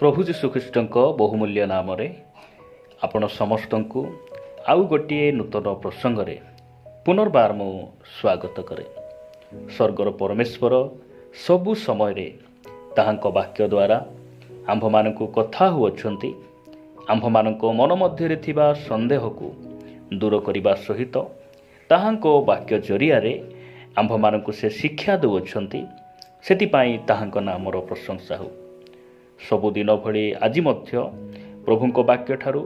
प्रभु जीशुख्रीष्टଙ୍କ बहुमूल्य नामରେ ଆପଣ ସମସ୍ତଙ୍କୁ ଆଉ ଗୋଟିଏ ନୂତନ ପ୍ରସଙ୍ଗରେ ପୁନର୍ବାର ମୁଁ ସ୍ୱାଗତ କରେ। ସ୍ୱର୍ଗର ପରମେଶ୍ୱର ସବୁ ସମୟରେ ତାହାଙ୍କ ବାକ୍ୟ ଦ୍ୱାରା ଆମ୍ଭମାନଙ୍କୁ କଥା ହେଉଅଛନ୍ତି। ଆମ୍ଭମାନଙ୍କ ମନ ମଧ୍ୟରେ ଥିବା ସନ୍ଦେହକୁ ଦୂର କରିବା ସହିତ ତାହାଙ୍କ ବାକ୍ୟ ଜରିଆରେ ଆମ୍ଭମାନଙ୍କୁ ସେ ଶିକ୍ଷା ଦେଉଅଛନ୍ତି। ସେଥିପାଇଁ ତାହାଙ୍କ ନାମର ପ୍ରଶଂସା ହେଉ। ସବୁଦିନ ଭଳି ଆଜି ମଧ୍ୟ ପ୍ରଭୁଙ୍କ ବାକ୍ୟଠାରୁ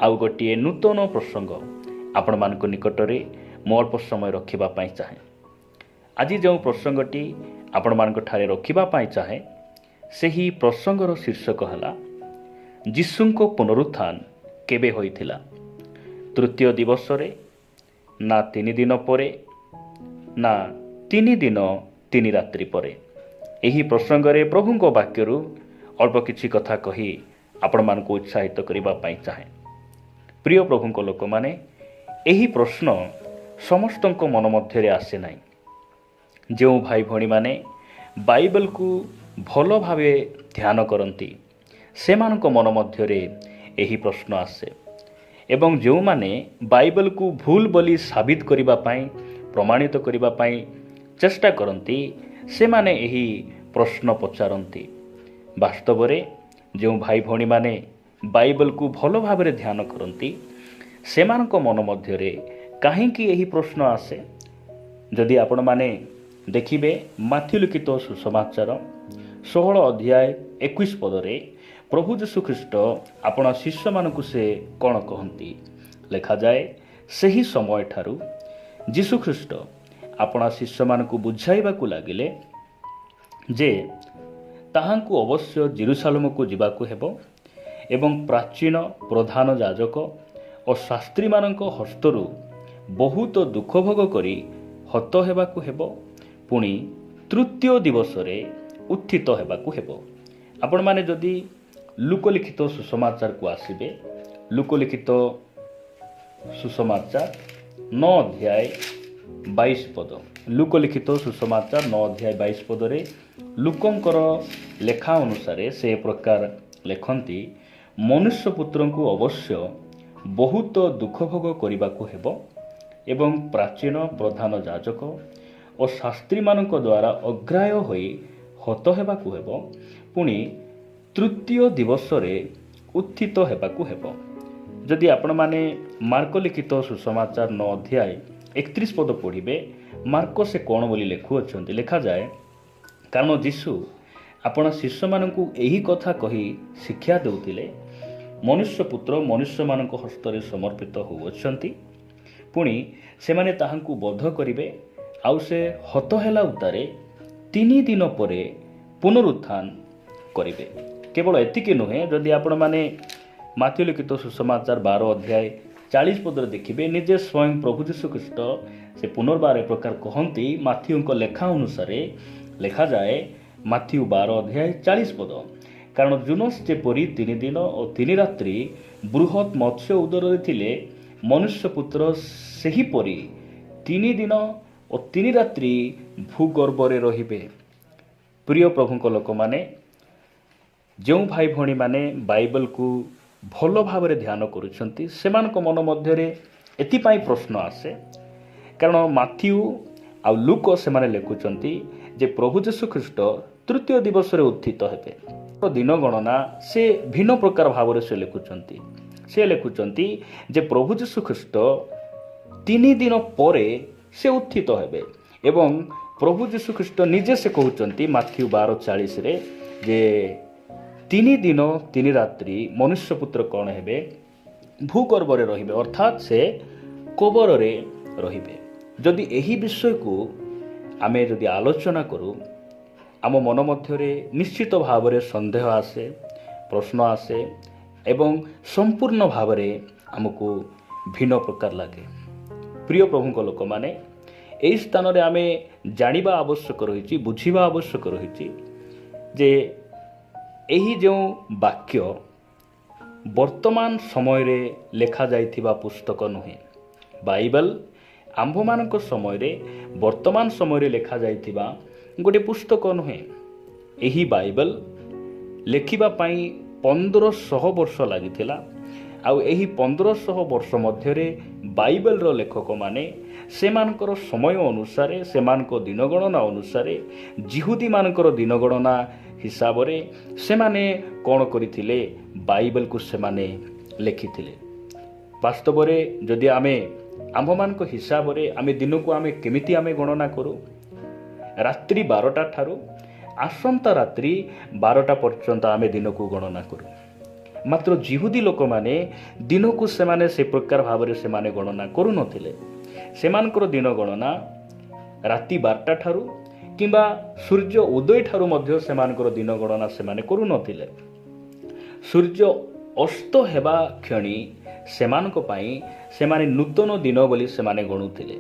ଆଉ ଗୋଟିଏ ନୂତନ ପ୍ରସଙ୍ଗ ଆପଣମାନଙ୍କ ନିକଟରେ ମୁଁ ଅଳ୍ପ ସମୟ ରଖିବା ପାଇଁ ଚାହେଁ। ଆଜି ଯେଉଁ ପ୍ରସଙ୍ଗଟି ଆପଣମାନଙ୍କଠାରେ ରଖିବା ପାଇଁ ଚାହେଁ, ସେହି ପ୍ରସଙ୍ଗର ଶୀର୍ଷକ ହେଲା ଯୀଶୁଙ୍କ ପୁନରୁତ୍ଥାନ କେବେ ହୋଇଥିଲା? ତୃତୀୟ ଦିବସରେ, ନା 3 ଦିନ ପରେ, ନା 3 ଦିନ 3 ରାତ୍ରି ପରେ? ଏହି ପ୍ରସଙ୍ଗରେ ପ୍ରଭୁଙ୍କ ବାକ୍ୟରୁ ଅଳ୍ପ କିଛି କଥା କହି ଆପଣମାନଙ୍କୁ ଉତ୍ସାହିତ କରିବା ପାଇଁ ଚାହେଁ। ପ୍ରିୟ ପ୍ରଭୁଙ୍କ ଲୋକମାନେ, ଏହି ପ୍ରଶ୍ନ ସମସ୍ତଙ୍କ ମନ ମଧ୍ୟରେ ଆସେ ନାହିଁ। ଯେଉଁ ଭାଇ ଭଉଣୀମାନେ ବାଇବେଲକୁ ଭଲ ଭାବେ ଧ୍ୟାନ କରନ୍ତି, ସେମାନଙ୍କ ମନ ମଧ୍ୟରେ ଏହି ପ୍ରଶ୍ନ ଆସେ। ଏବଂ ଯେଉଁମାନେ ବାଇବେଲକୁ ଭୁଲ ବୋଲି ସାବିତ କରିବା ପାଇଁ, ପ୍ରମାଣିତ କରିବା ପାଇଁ ଚେଷ୍ଟା କରନ୍ତି, ସେମାନେ ଏହି ପ୍ରଶ୍ନ ପଚାରନ୍ତି। ବାସ୍ତବରେ ଯେଉଁ ଭାଇ ଭଉଣୀମାନେ ବାଇବେଲକୁ ଭଲ ଭାବରେ ଧ୍ୟାନ କରନ୍ତି, ସେମାନଙ୍କ ମନ ମଧ୍ୟରେ କାହିଁକି ଏହି ପ୍ରଶ୍ନ ଆସେ? ଯଦି ଆପଣମାନେ ଦେଖିବେ, ମାଥ୍ୟୁ ଲିଖିତ ସୁସମାଚାର 16 ଅଧ୍ୟାୟ 21 ପଦରେ ପ୍ରଭୁ ଯୀଶୁଖ୍ରୀଷ୍ଟ ଆପଣ ଶିଷ୍ୟମାନଙ୍କୁ ସେ କ'ଣ କହନ୍ତି? ଲେଖାଯାଏ, ସେହି ସମୟଠାରୁ ଯୀଶୁଖ୍ରୀଷ୍ଟ ଆପଣା ଶିଷ୍ୟମାନଙ୍କୁ ବୁଝାଇବାକୁ ଲାଗିଲେ ଯେ ତାହାଙ୍କୁ ଅବଶ୍ୟ ଜେରୁସାଲେମକୁ ଯିବାକୁ ହେବ ଏବଂ ପ୍ରାଚୀନ ପ୍ରଧାନ ଯାଜକ ଓ ଶାସ୍ତ୍ରୀମାନଙ୍କ ହସ୍ତରୁ ବହୁତ ଦୁଃଖ ଭୋଗ କରି ହତ ହେବାକୁ ହେବ, ପୁଣି ତୃତୀୟ ଦିବସରେ ଉତ୍ଥିତ ହେବାକୁ ହେବ। ଆପଣମାନେ ଯଦି ଲୁକଲିଖିତ ସୁସମାଚାରକୁ ଆସିବେ, ଲୁକଲିଖିତ ସୁସମାଚାର 9 ଅଧ୍ୟାୟ 22 ପଦ, ଲୁକଲିଖିତ ସୁସମାଚାର 9 ଅଧ୍ୟାୟ 22 ପଦରେ ଲୁକଙ୍କର ଲେଖା ଅନୁସାରେ ସେ ପ୍ରକାର ଲେଖନ୍ତି, ମନୁଷ୍ୟ ପୁତ୍ରଙ୍କୁ ଅବଶ୍ୟ ବହୁତ ଦୁଃଖ ଭୋଗ କରିବାକୁ ହେବ ଏବଂ ପ୍ରାଚୀନ ପ୍ରଧାନ ଯାଜକ ଓ ଶାସ୍ତ୍ରୀମାନଙ୍କ ଦ୍ୱାରା ଅଗ୍ରାହ୍ୟ ହୋଇ ହତ ହେବାକୁ ହେବ, ପୁଣି ତୃତୀୟ ଦିବସରେ ଉତ୍ଥିତ ହେବାକୁ ହେବ। ଯଦି ଆପଣମାନେ ମାର୍କ ଲିଖିତ ସୁସମାଚାର 9 ଅଧ୍ୟାୟ 31 ପଦ ପଢ଼ିବେ, ମାର୍କ ସେ କ'ଣ ବୋଲି ଲେଖୁଅଛନ୍ତି? ଲେଖାଯାଏ, କାରଣ ଯୀଶୁ ଆପଣ ଶିଷ୍ୟମାନଙ୍କୁ ଏହି କଥା କହି ଶିକ୍ଷା ଦେଉଥିଲେ, ମନୁଷ୍ୟ ପୁତ୍ର ମନୁଷ୍ୟମାନଙ୍କ ହସ୍ତରେ ସମର୍ପିତ ହେଉଅଛନ୍ତି, ପୁଣି ସେମାନେ ତାହାଙ୍କୁ ବଧ କରିବେ, ଆଉ ସେ ହତ ହେଲା ଉତ୍ତାରେ 3 ଦିନ ପରେ ପୁନରୁତ୍ଥାନ କରିବେ। କେବଳ ଏତିକି ନୁହେଁ, ଯଦି ଆପଣମାନେ ମାଥ୍ୟୁ ଲିଖିତ ସୁସମାଚାର 12 ଅଧ୍ୟାୟ 40 ପଦରେ ଦେଖିବେ, ନିଜେ ସ୍ୱୟଂ ପ୍ରଭୁ ଯୀଶୁଖ୍ରୀଷ୍ଟ ସେ ପୁନର୍ବାର ଏ ପ୍ରକାର କହନ୍ତି। ମାଥ୍ୟୁଙ୍କ ଲେଖା ଅନୁସାରେ ଲେଖାଯାଏ, ମାଥ୍ୟୁ 12 ଅଧ୍ୟାୟ 40 ପଦ, କାରଣ ଜୁନସ୍ ଯେପରି 3 ଦିନ ଓ 3 ରାତ୍ରି ବୃହତ୍ ମତ୍ସ୍ୟ ଉଦରରେ ଥିଲେ, ମନୁଷ୍ୟ ପୁତ୍ର ସେହିପରି 3 ଦିନ ଓ 3 ରାତ୍ରି ଭୂଗର୍ଭରେ ରହିବେ। ପ୍ରିୟ ପ୍ରଭୁଙ୍କ ଲୋକମାନେ, ଯେଉଁ ଭାଇ ଭଉଣୀମାନେ ବାଇବେଲକୁ ଭଲ ଭାବରେ ଧ୍ୟାନ କରୁଛନ୍ତି, ସେମାନଙ୍କ ମନ ମଧ୍ୟରେ ଏଥିପାଇଁ ପ୍ରଶ୍ନ ଆସେ, କାରଣ ମାଥ୍ୟୁ ଆଉ ଲୁକ ସେମାନେ ଲେଖୁଛନ୍ତି ଯେ ପ୍ରଭୁ ଯୀଶୁଖ୍ରୀଷ୍ଟ ତୃତୀୟ ଦିବସରେ ଉତ୍ଥିତ ହେବେ। ଦିନ ଗଣନା ସେ ଭିନ୍ନ ପ୍ରକାର ଭାବରେ ସେ ଲେଖୁଛନ୍ତି ଯେ ପ୍ରଭୁ ଯୀଶୁଖ୍ରୀଷ୍ଟ 3 ଦିନ ପରେ ସେ ଉତ୍ଥିତ ହେବେ। ଏବଂ ପ୍ରଭୁ ଯୀଶୁଖ୍ରୀଷ୍ଟ ନିଜେ ସେ କହୁଛନ୍ତି ମାଥ୍ୟୁ 12:40ରେ ଯେ 3 ଦିନ 3 ରାତ୍ରି ମନୁଷ୍ୟ ପୁତ୍ର କ'ଣ ହେବେ? ଭୂଗର୍ଭରେ ରହିବେ, ଅର୍ଥାତ୍ ସେ କବରରେ ରହିବେ। ଯଦି ଏହି ବିଷୟକୁ ଆମେ ଯଦି ଆଲୋଚନା କରୁ, ଆମ ମନ ମଧ୍ୟରେ ନିଶ୍ଚିତ ଭାବରେ ସନ୍ଦେହ ଆସେ, ପ୍ରଶ୍ନ ଆସେ ଏବଂ ସମ୍ପୂର୍ଣ୍ଣ ଭାବରେ ଆମକୁ ଭିନ୍ନ ପ୍ରକାର ଲାଗେ। ପ୍ରିୟ ପ୍ରଭୁଙ୍କ ଲୋକମାନେ, ଏହି ସ୍ଥାନରେ ଆମେ ଜାଣିବା ଆବଶ୍ୟକ ରହିଛି, ବୁଝିବା ଆବଶ୍ୟକ ରହିଛି ଯେ ଏହି ଯେଉଁ ବାକ୍ୟ ବର୍ତ୍ତମାନ ସମୟରେ ଲେଖାଯାଇଥିବା ପୁସ୍ତକ ନୁହେଁ। ବାଇବେଲ ଆମ୍ଭମାନଙ୍କ ସମୟରେ, ବର୍ତ୍ତମାନ ସମୟରେ ଲେଖାଯାଇଥିବା ଗୋଟିଏ ପୁସ୍ତକ ନୁହେଁ। ଏହି ବାଇବେଲ ଲେଖିବା ପାଇଁ 1500 ବର୍ଷ ଲାଗିଥିଲା। ଆଉ ଏହି 1500 ବର୍ଷ ମଧ୍ୟରେ ବାଇବେଲର ଲେଖକମାନେ ସେମାନଙ୍କର ସମୟ ଅନୁସାରେ, ସେମାନଙ୍କ ଦିନଗଣନା ଅନୁସାରେ, ଜିହୁଦୀମାନଙ୍କର ଦିନଗଣନା ହିସାବରେ ସେମାନେ କ'ଣ କରିଥିଲେ? ବାଇବେଲକୁ ସେମାନେ ଲେଖିଥିଲେ। ବାସ୍ତବରେ ଯଦି ଆମେ ଆମ୍ଭମାନଙ୍କ ହିସାବରେ ଆମେ ଦିନକୁ କେମିତି ଗଣନା କରୁ? ରାତ୍ରି 12ଟା ଠାରୁ ଆସନ୍ତା ରାତ୍ରି 12ଟା ପର୍ଯ୍ୟନ୍ତ ଆମେ ଦିନକୁ ଗଣନା କରୁ। ମାତ୍ର ଜିହୁଦୀ ଲୋକମାନେ ଦିନକୁ ସେମାନେ ସେ ପ୍ରକାର ଭାବରେ ସେମାନେ ଗଣନା କରୁନଥିଲେ। ସେମାନଙ୍କର ଦିନ ଗଣନା ରାତି 12ଟା ଠାରୁ କିମ୍ବା ସୂର୍ଯ୍ୟ ଉଦୟ ଠାରୁ ମଧ୍ୟ ସେମାନଙ୍କର ଦିନ ଗଣନା ସେମାନେ କରୁନଥିଲେ। ସୂର୍ଯ୍ୟ ଅସ୍ତ ହେବା କ୍ଷଣି ସେମାନଙ୍କ ପାଇଁ ସେମାନେ ନୂତନ ଦିନ ବୋଲି ସେମାନେ ଗଣୁଥିଲେ।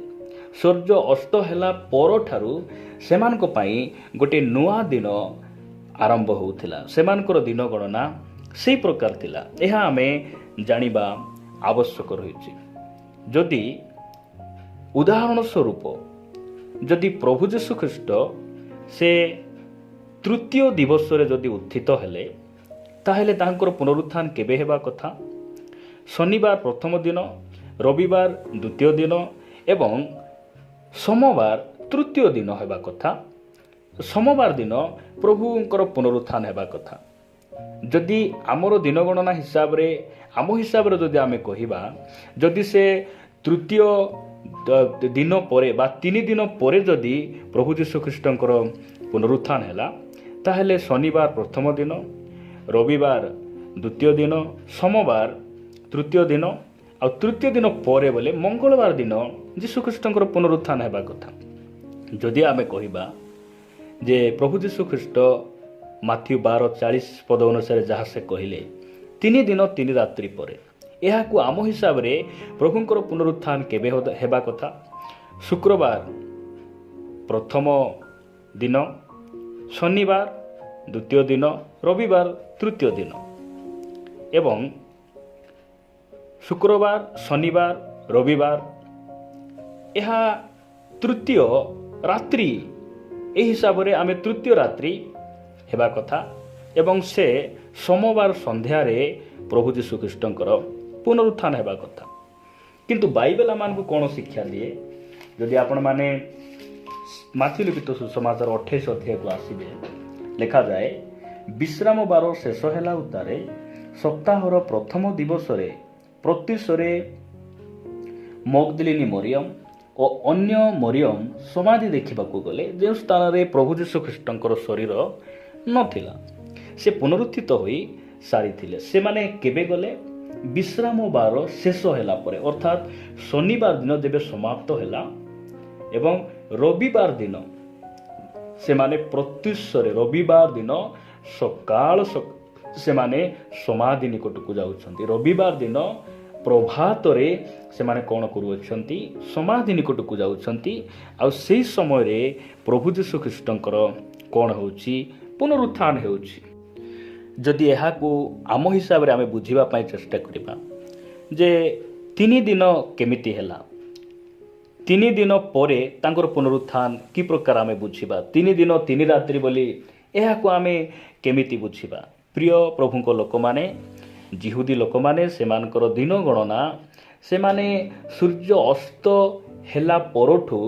ସୂର୍ଯ୍ୟ ଅସ୍ତ ହେଲା ପରଠାରୁ ସେମାନଙ୍କ ପାଇଁ ଗୋଟିଏ ନୂଆ ଦିନ ଆରମ୍ଭ ହେଉଥିଲା। ସେମାନଙ୍କର ଦିନ ଗଣନା ସେହି ପ୍ରକାର ଥିଲା। ଏହା ଆମେ ଜାଣିବା ଆବଶ୍ୟକ ରହିଛି। ଯଦି ଉଦାହରଣ ସ୍ୱରୂପ ଯଦି ପ୍ରଭୁ ଯୀଶୁ ଖ୍ରୀଷ୍ଟ ସେ ତୃତୀୟ ଦିବସରେ ଯଦି ଉତ୍ଥିତ ହେଲେ, ତାହେଲେ ତାଙ୍କର ପୁନରୁତ୍ଥାନ କେବେ ହେବା କଥା? ଶନିବାର ପ୍ରଥମ ଦିନ, ରବିବାର ଦ୍ୱିତୀୟ ଦିନ ଏବଂ ସୋମବାର ତୃତୀୟ ଦିନ ହେବା କଥା। ସୋମବାର ଦିନ ପ୍ରଭୁଙ୍କର ପୁନରୁତ୍ଥାନ ହେବା କଥା। ଯଦି ଆମର ଦିନଗଣନା ହିସାବରେ ଆମ ହିସାବରେ ଯଦି ଆମେ କହିବା, ଯଦି ସେ ତୃତୀୟ ଦିନ ପରେ ବା 3 ଦିନ ପରେ ଯଦି ପ୍ରଭୁ ଯୀଶୁ ଖ୍ରୀଷ୍ଟଙ୍କର ପୁନରୁତ୍ଥାନ ହେଲା, ତାହେଲେ ଶନିବାର ପ୍ରଥମ ଦିନ, ରବିବାର ଦ୍ୱିତୀୟ ଦିନ, ସୋମବାର ତୃତୀୟ ଦିନ, ଆଉ ତୃତୀୟ ଦିନ ପରେ ବୋଲେ ମଙ୍ଗଳବାର ଦିନ ଯୀଶୁଖ୍ରୀଷ୍ଟଙ୍କର ପୁନରୁତ୍ଥାନ ହେବା କଥା। ଯଦି ଆମେ କହିବା ଯେ ପ୍ରଭୁ ଯୀଶୁ ଖ୍ରୀଷ୍ଟ ମାଥ୍ୟୁ 12:40 ପଦ ଅନୁସାରେ ଯାହା ସେ କହିଲେ 3 ଦିନ 3 ରାତ୍ରି ପରେ, ଏହାକୁ ଆମ ହିସାବରେ ପ୍ରଭୁଙ୍କର ପୁନରୁତ୍ଥାନ କେବେ ହେବା କଥା? ଶୁକ୍ରବାର ପ୍ରଥମ ଦିନ, ଶନିବାର ଦ୍ୱିତୀୟ ଦିନ, ରବିବାର ତୃତୀୟ ଦିନ ଏବଂ ଶୁକ୍ରବାର, ଶନିବାର, ରବିବାର ଏହା ତୃତୀୟ ରାତ୍ରି। ଏହି ହିସାବରେ ଆମେ ତୃତୀୟ ରାତ୍ରି ହେବା କଥା ଏବଂ ସେ ସୋମବାର ସନ୍ଧ୍ୟାରେ ପ୍ରଭୁ ଯୀଶୁଖ୍ରୀଷ୍ଟଙ୍କର ପୁନରୁତ୍ଥାନ ହେବା କଥା। କିନ୍ତୁ ବାଇବେଲ ଆମମାନଙ୍କୁ କ'ଣ ଶିକ୍ଷା ଦିଏ? ଯଦି ଆପଣମାନେ ମାଥ୍ୟୁ ଲିଖିତ ସୁସମାଚାର 28 ଅଧ୍ୟାୟକୁ ଆସିବେ, ଲେଖାଯାଏ, ବିଶ୍ରାମ ବାର ଶେଷ ହେଲା ଉତ୍ତାରେ ସପ୍ତାହର ପ୍ରଥମ ଦିବସରେ ପ୍ରତ୍ୟୁଷରେ ମଗଦଲିନୀ ମରିୟମ ଓ ଅନ୍ୟ ମରିୟମ ସମାଧି ଦେଖିବାକୁ ଗଲେ, ଯେଉଁ ସ୍ଥାନରେ ପ୍ରଭୁ ଯୀଶୁଖ୍ରୀଷ୍ଟଙ୍କର ଶରୀର ନଥିଲା। ସେ ପୁନରୁତ୍ଥିତ ହୋଇ ସାରିଥିଲେ। ସେମାନେ କେବେ ଗଲେ? ବିଶ୍ରାମ ବାର ଶେଷ ହେଲା ପରେ, ଅର୍ଥାତ୍ ଶନିବାର ଦିନ ଯେବେ ସମାପ୍ତ ହେଲା ଏବଂ ରବିବାର ଦିନ ସେମାନେ ପ୍ରତ୍ୟୁଷରେ, ରବିବାର ଦିନ ସକାଳ ସେମାନେ ସମାଧି ନିକଟକୁ ଯାଉଛନ୍ତି। ରବିବାର ଦିନ ପ୍ରଭାତରେ ସେମାନେ କ'ଣ କରୁଅଛନ୍ତି? ସମାଧି ନିକଟକୁ ଯାଉଛନ୍ତି। ଆଉ ସେହି ସମୟରେ ପ୍ରଭୁ ଯୀଶୁଖ୍ରୀଷ୍ଟଙ୍କର କ'ଣ ହେଉଛି? ପୁନରୁତ୍ଥାନ ହେଉଛି। ଯଦି ଏହାକୁ ଆମ ହିସାବରେ ଆମେ ବୁଝିବା ପାଇଁ ଚେଷ୍ଟା କରିବା ଯେ 3 ଦିନ କେମିତି ହେଲା, 3 ଦିନ ପରେ ତାଙ୍କର ପୁନରୁତ୍ଥାନ କି ପ୍ରକାର ଆମେ ବୁଝିବା? 3 ଦିନ 3 ରାତ୍ରି ବୋଲି ଏହାକୁ ଆମେ କେମିତି ବୁଝିବା? ପ୍ରିୟ ପ୍ରଭୁଙ୍କ ଲୋକମାନେ, ଜିହୁଦୀ ଲୋକମାନେ ସେମାନଙ୍କର ଦିନ ଗଣନା ସେମାନେ ସୂର୍ଯ୍ୟ ଅସ୍ତ ହେଲା ପରଠୁ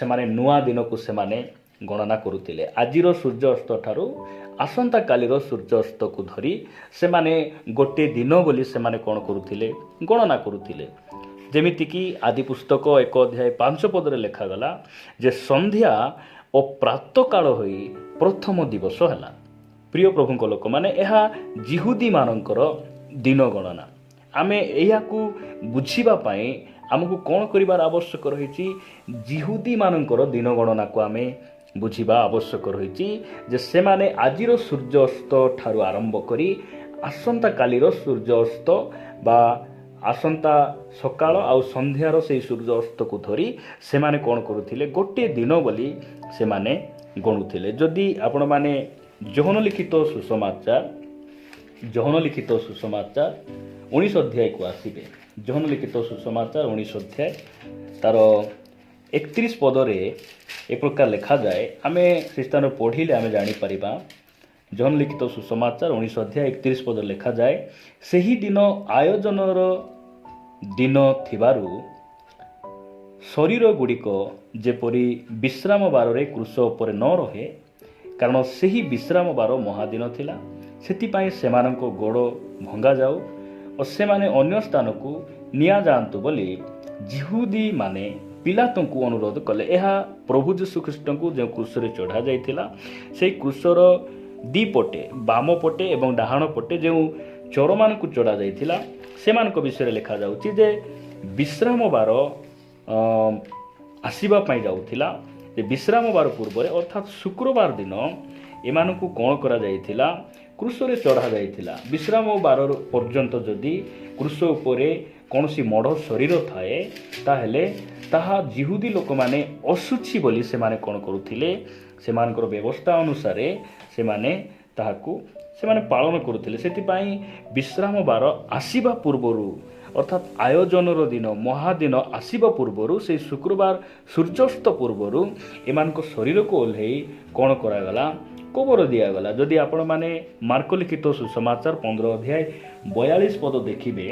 ସେମାନେ ନୂଆ ଦିନକୁ ସେମାନେ ଗଣନା କରୁଥିଲେ। ଆଜିର ସୂର୍ଯ୍ୟ ଅସ୍ତ ଠାରୁ ଆସନ୍ତାକାଲିର ସୂର୍ଯ୍ୟ ଅସ୍ତକୁ ଧରି ସେମାନେ ଗୋଟିଏ ଦିନ ବୋଲି ସେମାନେ କ'ଣ କରୁଥିଲେ? ଗଣନା କରୁଥିଲେ। ଯେମିତିକି ଆଦି ପୁସ୍ତକ 1 ଅଧ୍ୟାୟ 5 ପଦରେ ଲେଖାଗଲା ଯେ ସନ୍ଧ୍ୟା ଓ ପ୍ରାତଃକାଳ ହୋଇ ପ୍ରଥମ ଦିବସ ହେଲା। ପ୍ରିୟ ପ୍ରଭୁଙ୍କ ଲୋକମାନେ, ଏହା ଜିହୁଦୀମାନଙ୍କର ଦିନ ଗଣନା। ଆମେ ଏହାକୁ ବୁଝିବା ପାଇଁ ଆମକୁ କ'ଣ କରିବାର ଆବଶ୍ୟକ ରହିଛି? ଜିହୁଦୀମାନଙ୍କର ଦିନ ଗଣନାକୁ ଆମେ ବୁଝିବା ଆବଶ୍ୟକ ରହିଛି ଯେ ସେମାନେ ଆଜିର ସୂର୍ଯ୍ୟ ଅସ୍ତ ଠାରୁ ଆରମ୍ଭ କରି ଆସନ୍ତାକାଲିର ସୂର୍ଯ୍ୟ ଅସ୍ତ ବା ଆସନ୍ତା ସକାଳ ଆଉ ସନ୍ଧ୍ୟାର ସେହି ସୂର୍ଯ୍ୟ ଅସ୍ତକୁ ଧରି ସେମାନେ କ'ଣ କରୁଥିଲେ? ଗୋଟିଏ ଦିନ ବୋଲି ସେମାନେ ଗଣୁଥିଲେ। ଯଦି ଆପଣମାନେ ଯୋହନ ଲିଖିତ ସୁସମାଚାର 19 ଅଧ୍ୟାୟକୁ ଆସିବେ, ଯୋହନ ଲିଖିତ ସୁସମାଚାର 19 ଅଧ୍ୟାୟ ତାର 31 ପଦରେ ଏ ପ୍ରକାର ଲେଖାଯାଏ। ଆମେ ସେ ସ୍ଥାନରେ ପଢ଼ିଲେ ଆମେ ଜାଣିପାରିବା ଜହନ ଲିଖିତ ସୁସମାଚାର 19 ଅଧ୍ୟାୟ 31 ପଦ ଲେଖାଯାଏ, ସେହି ଦିନ ଆୟୋଜନର ଦିନ ଥିବାରୁ ଶରୀର ଗୁଡ଼ିକ ଯେପରି ବିଶ୍ରାମ ବାରରେ କ୍ରୁଶ ଉପରେ ନ ରହେ, କାରଣ ସେହି ବିଶ୍ରାମ ବାର ମହାଦିନ ଥିଲା। ସେଥିପାଇଁ ସେମାନଙ୍କ ଗୋଡ଼ ଭଙ୍ଗାଯାଉ ଓ ସେମାନେ ଅନ୍ୟ ସ୍ଥାନକୁ ନିଆଯାଆନ୍ତୁ ବୋଲି ଯିହୁଦୀମାନେ ପିଲାତଙ୍କୁ ଅନୁରୋଧ କଲେ। ଏହା ପ୍ରଭୁ ଯୀଶୁଖ୍ରୀଷ୍ଟଙ୍କୁ ଯେଉଁ କ୍ରୁଶରେ ଚଢ଼ା ଯାଇଥିଲା, ସେହି କ୍ରୁଶର ଦୁଇ ପଟେ, ବାମ ପଟେ ଏବଂ ଡାହାଣ ପଟେ ଯେଉଁ ଚୋରମାନଙ୍କୁ ଚଢ଼ା ଯାଇଥିଲା, ସେମାନଙ୍କ ବିଷୟରେ ଲେଖାଯାଉଛି ଯେ ବିଶ୍ରାମ ବାର ଆସିବା ପାଇଁ ଯାଉଥିଲା। ଯେ ବିଶ୍ରାମ ବାର ପୂର୍ବରେ ଅର୍ଥାତ୍ ଶୁକ୍ରବାର ଦିନ ଏମାନଙ୍କୁ କ'ଣ କରାଯାଇଥିଲା? କ୍ରୁଶରେ ଚଢ଼ା ଯାଇଥିଲା। ବିଶ୍ରାମ ବାର ପର୍ଯ୍ୟନ୍ତ ଯଦି କ୍ରୁଶ ଉପରେ କୌଣସି ମଢ଼ ଶରୀର ଥାଏ, ତାହେଲେ ତାହା ଯିହୁଦୀ ଲୋକମାନେ ଅଶୁଚି ବୋଲି ସେମାନେ କ'ଣ କରୁଥିଲେ? ସେମାନଙ୍କର ବ୍ୟବସ୍ଥା ଅନୁସାରେ ତାହାକୁ ପାଳନ କରୁଥିଲେ। ସେଥିପାଇଁ ବିଶ୍ରାମ ବାର ଆସିବା ପୂର୍ବରୁ ଅର୍ଥାତ୍ ଆୟୋଜନର ଦିନ, ମହାଦିନ ଆସିବା ପୂର୍ବରୁ, ସେହି ଶୁକ୍ରବାର ସୂର୍ଯ୍ୟାସ୍ତ ପୂର୍ବରୁ ଏମାନଙ୍କ ଶରୀରକୁ ଓହ୍ଲାଇ କ'ଣ କରାଗଲା? କବର ଦିଆଗଲା। ଯଦି ଆପଣମାନେ ମାର୍କ ଲିଖିତ ସୁସମାଚାର 15 ଅଧ୍ୟାୟ 42 ପଦ ଦେଖିବେ,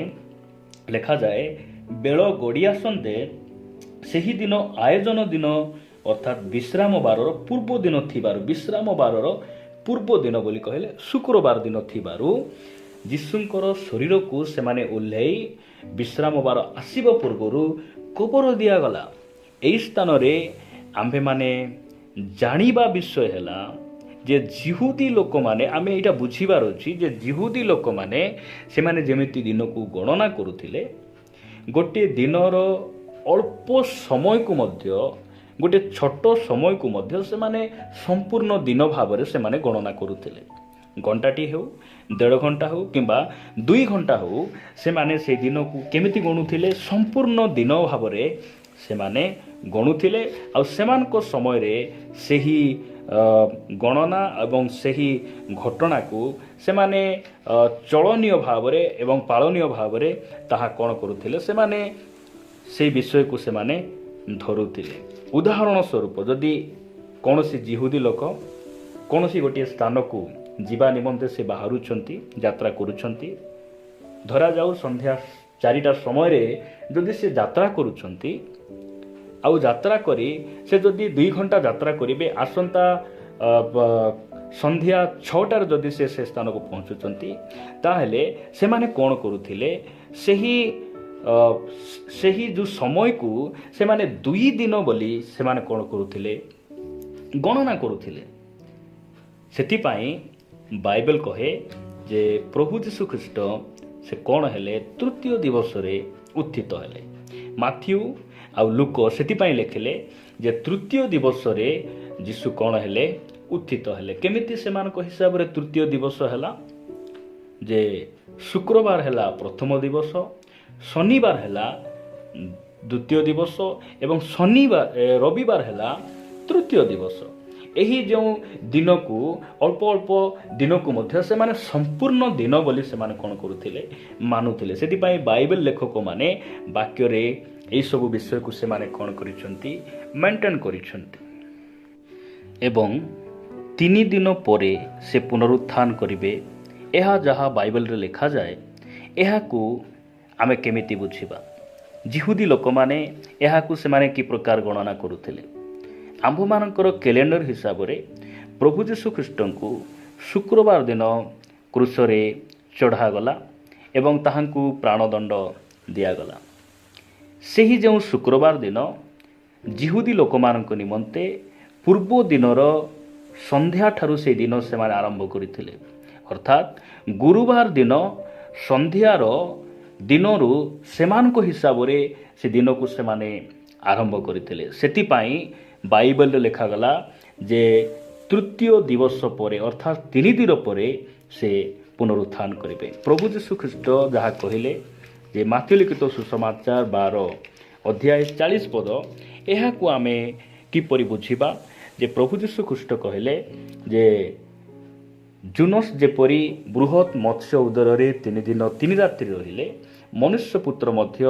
ଲେଖାଯାଏ, ବେଳ ଗଡ଼ିଆ ସନ୍ଧେ ସେହିଦିନ ଆୟୋଜନ ଦିନ ଅର୍ଥାତ୍ ବିଶ୍ରାମ ବାରର ପୂର୍ବ ଦିନ ଥିବାରୁ, ବିଶ୍ରାମ ବାରର ପୂର୍ବ ଦିନ ବୋଲି କହିଲେ ଶୁକ୍ରବାର ଦିନ ଥିବାରୁ ଯୀଶୁଙ୍କର ଶରୀରକୁ ସେମାନେ ଓହ୍ଲାଇ ବିଶ୍ରାମ ବାର ଆସିବା ପୂର୍ବରୁ କବର ଦିଆଗଲା। ଏହି ସ୍ଥାନରେ ଆମ୍ଭେମାନେ ଜାଣିବା ବିଷୟ ହେଲା ଯେ ଯିହୁଦୀ ଲୋକମାନେ, ଆମେ ଏଇଟା ବୁଝିବାର ଅଛି ଯେ ଯିହୁଦୀ ଲୋକମାନେ ସେମାନେ ଯେମିତି ଦିନକୁ ଗଣନା କରୁଥିଲେ, ଗୋଟିଏ ଦିନର ଅଳ୍ପ ସମୟକୁ ମଧ୍ୟ, ଗୋଟିଏ ଛୋଟ ସମୟକୁ ମଧ୍ୟ ସେମାନେ ସମ୍ପୂର୍ଣ୍ଣ ଦିନ ଭାବରେ ସେମାନେ ଗଣନା କରୁଥିଲେ। ଘଣ୍ଟାଟି ହେଉ, 1.5 ଘଣ୍ଟା ହେଉ କିମ୍ବା 2 ଘଣ୍ଟା ହେଉ, ସେମାନେ ସେହି ଦିନକୁ କେମିତି ଗଣୁଥିଲେ? ସମ୍ପୂର୍ଣ୍ଣ ଦିନ ଭାବରେ ସେମାନେ ଗଣୁଥିଲେ। ଆଉ ସେମାନଙ୍କ ସମୟରେ ସେହି ଗଣନା ଏବଂ ସେହି ଘଟଣାକୁ ସେମାନେ ଚଳନୀୟ ଭାବରେ ଏବଂ ପାଳନୀୟ ଭାବରେ ତାହା କ'ଣ କରୁଥିଲେ? ସେମାନେ ସେହି ବିଷୟକୁ ସେମାନେ ଧରୁଥିଲେ। ଉଦାହରଣ ସ୍ୱରୂପ, ଯଦି କୌଣସି ଯିହୁଦୀ ଲୋକ କୌଣସି ଗୋଟିଏ ସ୍ଥାନକୁ ଯିବା ନିମନ୍ତେ ସେ ବାହାରୁଛନ୍ତି, ଯାତ୍ରା କରୁଛନ୍ତି, ଧରାଯାଉ ସନ୍ଧ୍ୟା 4ଟା ସମୟରେ ଯଦି ସେ ଯାତ୍ରା କରୁଛନ୍ତି, ଆଉ ଯାତ୍ରା କରି ସେ ଯଦି 2 ଘଣ୍ଟା ଯାତ୍ରା କରିବେ, ଆସନ୍ତା ସନ୍ଧ୍ୟା 6ଟାରେ ଯଦି ସେ ସ୍ଥାନକୁ ପହଞ୍ଚୁଛନ୍ତି, ତାହେଲେ ସେମାନେ କ'ଣ କରୁଥିଲେ? ସେହି ଯେଉଁ ସମୟକୁ ସେମାନେ 2 ଦିନ ବୋଲି ସେମାନେ କ'ଣ କରୁଥିଲେ? ଗଣନା କରୁଥିଲେ। ସେଥିପାଇଁ ବାଇବେଲ କହେ ଯେ ପ୍ରଭୁ ଯୀଶୁଖ୍ରୀଷ୍ଟ ସେ କ'ଣ ହେଲେ? ତୃତୀୟ ଦିବସରେ ଉତ୍ଥିତ ହେଲେ। ମାଥ୍ୟୁ ଆଉ ଲୁକ ସେଥିପାଇଁ ଲେଖିଲେ ଯେ ତୃତୀୟ ଦିବସରେ ଯୀଶୁ କ'ଣ ହେଲେ? ଉତ୍ଥିତ ହେଲେ। କେମିତି ସେମାନଙ୍କ ହିସାବରେ ତୃତୀୟ ଦିବସ ହେଲା? ଯେ ଶୁକ୍ରବାର ହେଲା ପ୍ରଥମ ଦିବସ, ଶନିବାର ହେଲା ଦ୍ୱିତୀୟ ଦିବସ ଏବଂ ରବିବାର ହେଲା ତୃତୀୟ ଦିବସ। ଏହି ଯେଉଁ ଦିନକୁ, ଅଳ୍ପ ଅଳ୍ପ ଦିନକୁ ମଧ୍ୟ ସେମାନେ ସମ୍ପୂର୍ଣ୍ଣ ଦିନ ବୋଲି ସେମାନେ କ'ଣ କରୁଥିଲେ? ମାନୁଥିଲେ। ସେଥିପାଇଁ ବାଇବେଲ ଲେଖକମାନେ ବାକ୍ୟରେ ଏହିସବୁ ବିଷୟକୁ ସେମାନେ କ'ଣ କରିଛନ୍ତି? ମେଣ୍ଟେନ୍ କରିଛନ୍ତି। ଏବଂ 3 ଦିନ ପରେ ସେ ପୁନରୁତ୍ଥାନ କରିବେ, ଏହା ଯାହା ବାଇବେଲରେ ଲେଖାଯାଏ, ଏହାକୁ ଆମେ କେମିତି ବୁଝିବା? ଯିହୁଦୀ ଲୋକମାନେ ଏହାକୁ ସେମାନେ କି ପ୍ରକାର ଗଣନା କରୁଥିଲେ? ଆମ୍ଭମାନଙ୍କର କ୍ୟାଲେଣ୍ଡର ହିସାବରେ ପ୍ରଭୁ ଯୀଶୁଖ୍ରୀଷ୍ଟଙ୍କୁ ଶୁକ୍ରବାର ଦିନ କ୍ରୁଶରେ ଚଢ଼ାଗଲା ଏବଂ ତାହାଙ୍କୁ ପ୍ରାଣଦଣ୍ଡ ଦିଆଗଲା। ସେହି ଯେଉଁ ଶୁକ୍ରବାର ଦିନ ଯିହୁଦୀ ଲୋକମାନଙ୍କ ନିମନ୍ତେ ପୂର୍ବ ଦିନର ସନ୍ଧ୍ୟାଠାରୁ ସେହି ଦିନ ସେମାନେ ଆରମ୍ଭ କରିଥିଲେ। ଅର୍ଥାତ୍ ଗୁରୁବାର ଦିନ ସନ୍ଧ୍ୟାର ଦିନରୁ ସେମାନଙ୍କ ହିସାବରେ ସେ ଦିନକୁ ସେମାନେ ଆରମ୍ଭ କରିଥିଲେ। ସେଥିପାଇଁ ବାଇବେଲରେ ଲେଖାଗଲା ଯେ ତୃତୀୟ ଦିବସ ପରେ ଅର୍ଥାତ୍ 3 ଦିନ ପରେ ସେ ପୁନରୁତ୍ଥାନ କରିବେ। ପ୍ରଭୁ ଯୀଶୁଖ୍ରୀଷ୍ଟ ଯାହା କହିଲେ ଯେ ମାଥ୍ୟୁ ଲିଖିତ ସୁସମାଚାର 12 ଅଧ୍ୟାୟ 40 ପଦ, ଏହାକୁ ଆମେ କିପରି ବୁଝିବା? ଯେ ପ୍ରଭୁ ଯୀଶୁଖ୍ରୀଷ୍ଟ କହିଲେ ଯେ ଜୁନସ୍ ଯେପରି ବୃହତ୍ ମତ୍ସ୍ୟ ଉଦରରେ 3 ଦିନ 3 ରାତ୍ରି ରହିଲେ, ମନୁଷ୍ୟ ପୁତ୍ର ମଧ୍ୟ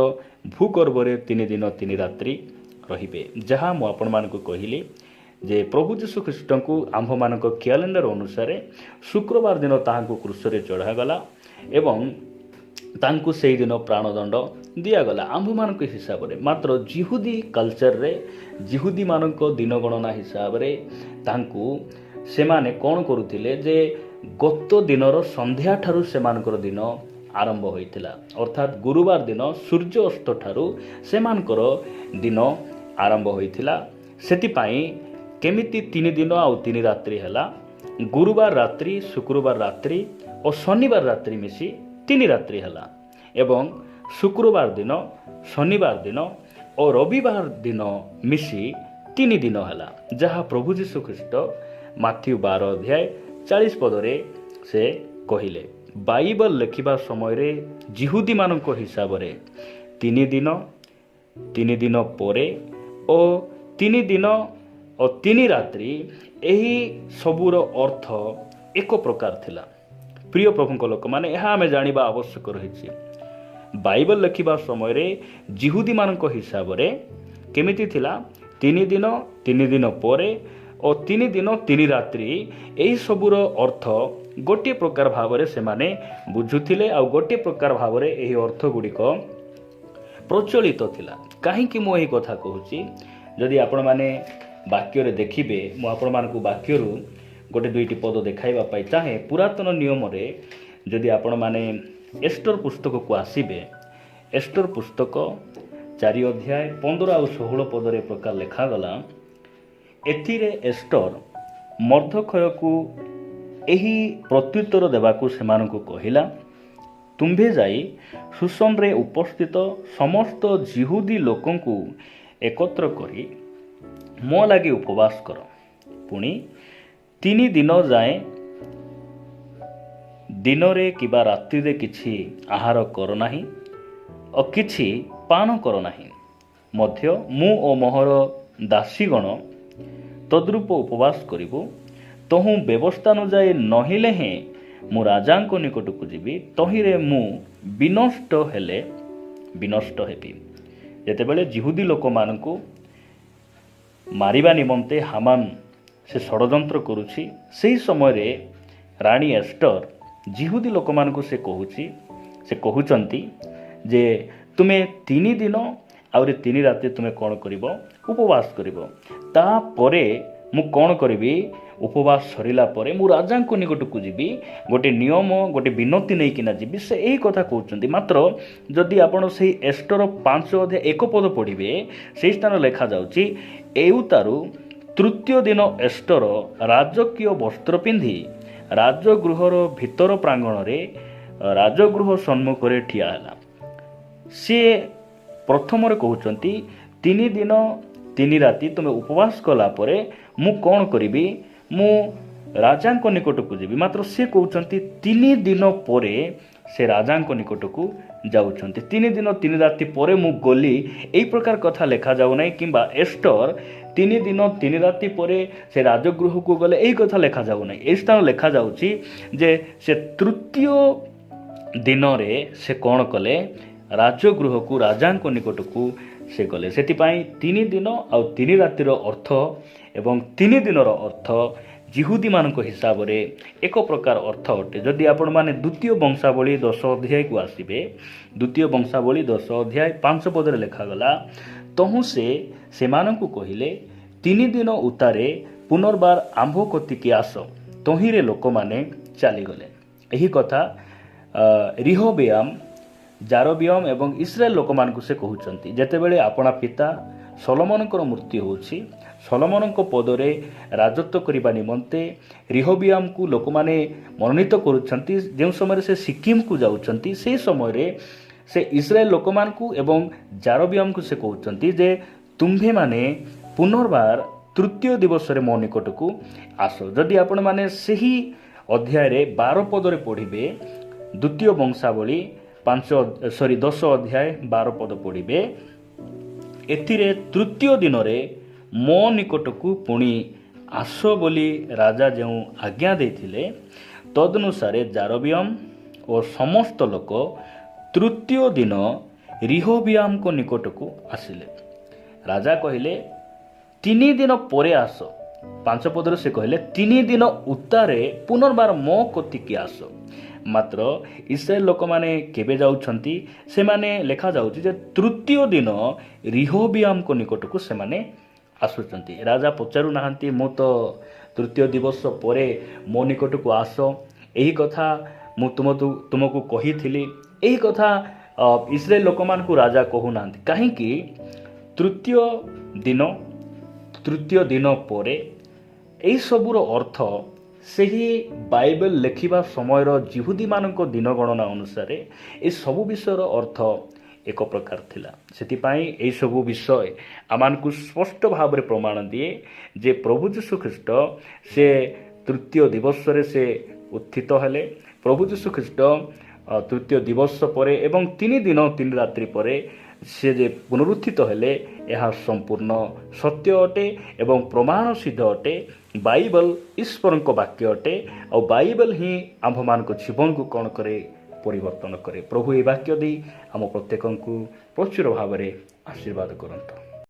ଭୂଗର୍ଭରେ 3 ଦିନ 3 ରାତ୍ରି ରହିବେ। ଯାହା ମୁଁ ଆପଣମାନଙ୍କୁ କହିଲି ଯେ ପ୍ରଭୁ ଯୀଶୁ ଖ୍ରୀଷ୍ଟଙ୍କୁ ଆମ୍ଭମାନଙ୍କ କ୍ୟାଲେଣ୍ଡର ଅନୁସାରେ ଶୁକ୍ରବାର ଦିନ ତାହାଙ୍କୁ କ୍ରୁଶରେ ଚଢ଼ାଗଲା ଏବଂ ତାଙ୍କୁ ସେଇଦିନ ପ୍ରାଣଦଣ୍ଡ ଦିଆଗଲା ଆମ୍ଭମାନଙ୍କ ହିସାବରେ। ମାତ୍ର ଜିହୁଦୀ କଲଚରରେ, ଜିହୁଦୀମାନଙ୍କ ଦିନ ଗଣନା ହିସାବରେ ତାଙ୍କୁ ସେମାନେ କ'ଣ କରୁଥିଲେ ଯେ ଗତ ଦିନର ସନ୍ଧ୍ୟାଠାରୁ ସେମାନଙ୍କର ଦିନ ଆରମ୍ଭ ହୋଇଥିଲା। ଅର୍ଥାତ୍ ଗୁରୁବାର ଦିନ ସୂର୍ଯ୍ୟ ଅସ୍ତ ଠାରୁ ସେମାନଙ୍କର ଦିନ ଆରମ୍ଭ ହୋଇଥିଲା। ସେଥିପାଇଁ କେମିତି 3 ଦିନ ଆଉ 3 ରାତ୍ରି ହେଲା, ଗୁରୁବାର ରାତ୍ରି, ଶୁକ୍ରବାର ରାତ୍ରି ଓ ଶନିବାର ରାତ୍ରି ମିଶି 3 ରାତ୍ରି ହେଲା ଏବଂ ଶୁକ୍ରବାର ଦିନ, ଶନିବାର ଦିନ ଓ ରବିବାର ଦିନ ମିଶି 3 ଦିନ ହେଲା, ଯାହା ପ୍ରଭୁ ଯୀଶୁ ଖ୍ରୀଷ୍ଟ ମାଥ୍ୟୁ 12:40 ସେ କହିଲେ। ବାଇବଲ ଲେଖିବା ସମୟରେ ଜିହୁଦୀମାନଙ୍କ ହିସାବରେ 3 ଦିନ, 3 ଦିନ ପରେ ଓ 3 ଦିନ ଓ 3 ରାତ୍ରି, ଏହି ସବୁର ଅର୍ଥ ଏକ ପ୍ରକାର ଥିଲା। ପ୍ରିୟ ପ୍ରଭୁଙ୍କ ଲୋକମାନେ, ଏହା ଆମେ ଜାଣିବା ଆବଶ୍ୟକ ରହିଛି। ବାଇବଲ ଲେଖିବା ସମୟରେ ଜିହୁଦୀମାନଙ୍କ ହିସାବରେ କେମିତି ଥିଲା? 3 ଦିନ, 3 ଦିନ ପରେ ଓ 3 ଦିନ 3 ରାତ୍ରି, ଏହିସବୁର ଅର୍ଥ ଗୋଟିଏ ପ୍ରକାର ଭାବରେ ସେମାନେ ବୁଝୁଥିଲେ ଆଉ ଗୋଟିଏ ପ୍ରକାର ଭାବରେ ଏହି ଅର୍ଥ ଗୁଡ଼ିକ ପ୍ରଚଳିତ ଥିଲା। କାହିଁକି ମୁଁ ଏହି କଥା କହୁଛି? ଯଦି ଆପଣମାନେ ବାକ୍ୟରେ ଦେଖିବେ, ମୁଁ ଆପଣମାନଙ୍କୁ ବାକ୍ୟରୁ ଗୋଟେ 2ଟି ପଦ ଦେଖାଇବା ପାଇଁ ଚାହେଁ। ପୁରାତନ ନିୟମରେ ଯଦି ଆପଣମାନେ ଏଷ୍ଟର ପୁସ୍ତକକୁ ଆସିବେ, ଏଷ୍ଟର ପୁସ୍ତକ 4 ଅଧ୍ୟାୟ 15 ଆଉ 16 ପଦରେ ପ୍ରକାର ଲେଖାଗଲା, ଏଥିରେ ଏଷ୍ଟର ମର୍ଦ୍ଦଖୟକୁ ଏହି ପ୍ରତ୍ୟୁତ୍ତର ଦେବାକୁ ସେମାନଙ୍କୁ କହିଲା, ତୁମ୍ଭେ ଯାଇ ସୁସନରେ ଉପସ୍ଥିତ ସମସ୍ତ ଜିହୁଦୀ ଲୋକଙ୍କୁ ଏକତ୍ର କରି ମୋ ଲାଗି ଉପବାସ କର। ପୁଣି 3 ଦିନ ଯାଏଁ ଦିନରେ କିମ୍ବା ରାତ୍ରିରେ କିଛି ଆହାର କର ନାହିଁ ଓ କିଛି ପାନ କର ନାହିଁ। ମଧ୍ୟ ମୁଁ ଓ ମୋହର ଦାସୀଗଣ ତଦ୍ରୂପ ଉପବାସ କରିବୁ। ତହୁଁ ବ୍ୟବସ୍ଥା ଅନୁଯାୟୀ ନହିଲେ ହେଁ ମୁଁ ରାଜାଙ୍କ ନିକଟକୁ ଯିବି, ତହିଁରେ ମୁଁ ବିନଷ୍ଟ ହେବି। ଯେତେବେଳେ ଜିହୁଦୀ ଲୋକମାନଙ୍କୁ ମାରିବା ନିମନ୍ତେ ହାମାନ ସେ ଷଡ଼ଯନ୍ତ୍ର କରୁଛି, ସେହି ସମୟରେ ରାଣୀ ଏଷ୍ଟର ଜିହୁଦୀ ଲୋକମାନଙ୍କୁ ସେ କହୁଛନ୍ତି ଯେ ତୁମେ 3 ଦିନ ଆହୁରି 3 ରାତି ତୁମେ କ'ଣ କରିବ? ଉପବାସ କରିବ। ତାପରେ ମୁଁ କ'ଣ କରିବି? ଉପବାସ ସରିଲା ପରେ ମୁଁ ରାଜାଙ୍କ ନିକଟକୁ ଯିବି, ଗୋଟେ ନିୟମ, ଗୋଟେ ବିନତି ନେଇକିନା ଯିବି। ସେ ଏହି କଥା କହୁଛନ୍ତି। ମାତ୍ର ଯଦି ଆପଣ ସେହି ଏଷ୍ଟର 5 ଅଧ୍ୟାୟ 1 ପଦ ପଢ଼ିବେ, ସେହି ସ୍ଥାନ ଲେଖାଯାଉଛି, ଏଉତାରୁ 3ୟ ଦିନ ଏଷ୍ଟର ରାଜକୀୟ ବସ୍ତ୍ର ପିନ୍ଧି ରାଜଗୃହର ଭିତର ପ୍ରାଙ୍ଗଣରେ ରାଜଗୃହ ସମ୍ମୁଖରେ ଠିଆ ହେଲା। ସିଏ ପ୍ରଥମରେ କହୁଛନ୍ତି 3 ଦିନ 3 ରାତି ତୁମେ ଉପବାସ କଲା ପରେ ମୁଁ କ'ଣ କରିବି? ମୁଁ ରାଜାଙ୍କ ନିକଟକୁ ଯିବି। ମାତ୍ର ସେ କହୁଛନ୍ତି 3 ଦିନ ପରେ ସେ ରାଜାଙ୍କ ନିକଟକୁ ଯାଉଛନ୍ତି। 3 ଦିନ 3 ରାତି ପରେ ମୁଁ ଗଲି, ଏହି ପ୍ରକାର କଥା ଲେଖାଯାଉ ନାହିଁ। କିମ୍ବା ଏଷ୍ଟର 3 ଦିନ 3 ରାତି ପରେ ସେ ରାଜଗୃହକୁ ଗଲେ, ଏହି କଥା ଲେଖାଯାଉ ନାହିଁ। ଏହି ସ୍ଥାନ ଲେଖାଯାଉଛି ଯେ ସେ 3ୟ ଦିନରେ ସେ କ'ଣ କଲେ? ରାଜଗୃହକୁ, ରାଜାଙ୍କ ନିକଟକୁ ସେ ଗଲେ। ସେଥିପାଇଁ 3 ଦିନ ଆଉ 3 ରାତିର ଅର୍ଥ ଏବଂ 3 ଦିନର ଅର୍ଥ ଜିହୁଦୀମାନଙ୍କ ହିସାବରେ ଏକ ପ୍ରକାର ଅର୍ଥ ଅଟେ। ଯଦି ଆପଣମାନେ 2ୟ ବଂଶାବଳୀ 10 ଅଧ୍ୟାୟକୁ ଆସିବେ, 2ୟ ବଂଶାବଳୀ 10 ଅଧ୍ୟାୟ 5 ପଦରେ ଲେଖାଗଲା, ତହୁଁ ସେ ସେମାନଙ୍କୁ କହିଲେ, 3 ଦିନ ଉତ୍ତାରେ ପୁନର୍ବାର ଆମ୍ଭ କତିକି ଆସ। ତହିଁରେ ଲୋକମାନେ ଚାଲିଗଲେ। ଏହି କଥା ରିହୋବୟାମ, ଜାରୋବିୟମ ଏବଂ ଇସ୍ରାଏଲ ଲୋକମାନଙ୍କୁ ସେ କହୁଛନ୍ତି। ଯେତେବେଳେ ଆପଣା ପିତା ସଲୋମନଙ୍କର ମୃତ୍ୟୁ ହେଉଛି, ସଲୋମନଙ୍କ ପଦରେ ରାଜତ୍ୱ କରିବା ନିମନ୍ତେ ରିହୋବୟାମକୁ ଲୋକମାନେ ମନୋନୀତ କରୁଛନ୍ତି। ଯେଉଁ ସମୟରେ ସେ ସିକିମକୁ ଯାଉଛନ୍ତି, ସେହି ସମୟରେ ସେ ଇସ୍ରାଏଲ ଲୋକମାନଙ୍କୁ ଏବଂ ଜାରୋବିୟମକୁ ସେ କହୁଛନ୍ତି ଯେ ତୁମ୍ଭେମାନେ ପୁନର୍ବାର 3ୟ ଦିବସରେ ମୋ ନିକଟକୁ ଆସ। ଯଦି ଆପଣମାନେ ସେହି ଅଧ୍ୟାୟରେ 12 ପଦରେ ପଢ଼ିବେ, 2ୟ ବଂଶାବଳୀ 10 ଅଧ୍ୟାୟ 12 ପଦ ପଢ଼ିବେ, ଏଥିରେ 3ୟ ଦିନରେ ମୋ ନିକଟକୁ ପୁଣି ଆସ ବୋଲି ରାଜା ଯେଉଁ ଆଜ୍ଞା ଦେଇଥିଲେ, ତଦନୁସାରେ ଜାରୋବିୟମ ଓ ସମସ୍ତ ଲୋକ 3ୟ ଦିନ ରିହୋବୟାମଙ୍କ ନିକଟକୁ ଆସିଲେ। ରାଜା କହିଲେ, 3 ଦିନ ପରେ ଆସ। ପାଞ୍ଚ ପଦରେ ସେ କହିଲେ 3 ଦିନ ଉତ୍ତାରେ ପୁନର୍ବାର ମୋ କତିକି ଆସ। ମାତ୍ର ଇସ୍ରାଏଲ ଲୋକମାନେ କେବେ ଯାଉଛନ୍ତି? ସେମାନେ ଲେଖାଯାଉଛି ଯେ ତୃତୀୟ ଦିନ ରିହୋବିଆମଙ୍କ ନିକଟକୁ ସେମାନେ ଆସୁଛନ୍ତି। ରାଜା ପଚାରୁନାହାନ୍ତି ମୁଁ ତ ତୃତୀୟ ଦିବସ ପରେ ମୋ ନିକଟକୁ ଆସ, ଏହି କଥା ମୁଁ ତୁମକୁ କହିଥିଲି। ଏହି କଥା ଇସ୍ରାଏଲ ଲୋକମାନଙ୍କୁ ରାଜା କହୁନାହାନ୍ତି। କାହିଁକି? ତୃତୀୟ ଦିନ ପରେ ଏହିସବୁର ଅର୍ଥ ସେହି ବାଇବେଲ ଲେଖିବା ସମୟର ଜିହୁଦୀମାନଙ୍କ ଦିନ ଗଣନା ଅନୁସାରେ ଏସବୁ ବିଷୟର ଅର୍ଥ ଏକ ପ୍ରକାର ଥିଲା। ସେଥିପାଇଁ ଏହିସବୁ ବିଷୟ ଆମମାନଙ୍କୁ ସ୍ପଷ୍ଟ ଭାବରେ ପ୍ରମାଣ ଦିଏ ଯେ ପ୍ରଭୁ ଯୀଶୁଖ୍ରୀଷ୍ଟ ସେ ତୃତୀୟ ଦିବସରେ ସେ ଉତ୍ଥିତ ହେଲେ। ପ୍ରଭୁ ଯୀଶୁଖ୍ରୀଷ୍ଟ ତୃତୀୟ ଦିବସ ପରେ ଏବଂ 3 ଦିନ 3 ରାତ୍ରି ପରେ ସେ ଯେ ପୁନରୁତ୍ଥିତ ହେଲେ, ଏହା ସମ୍ପୂର୍ଣ୍ଣ ସତ୍ୟ ଅଟେ ଏବଂ ପ୍ରମାଣ ସିଦ୍ଧ ଅଟେ। ବାଇବେଲ ଈଶ୍ୱରଙ୍କ ବାକ୍ୟ ଅଟେ ଆଉ ବାଇବେଲ ହିଁ ଆମ୍ଭମାନଙ୍କ ଜୀବନକୁ କ'ଣ କରେ? ପରିବର୍ତ୍ତନ କରେ। ପ୍ରଭୁ ଏହି ବାକ୍ୟ ଦେଇ ଆମ ପ୍ରତ୍ୟେକଙ୍କୁ ପ୍ରଚୁର ଭାବରେ ଆଶୀର୍ବାଦ କରନ୍ତୁ।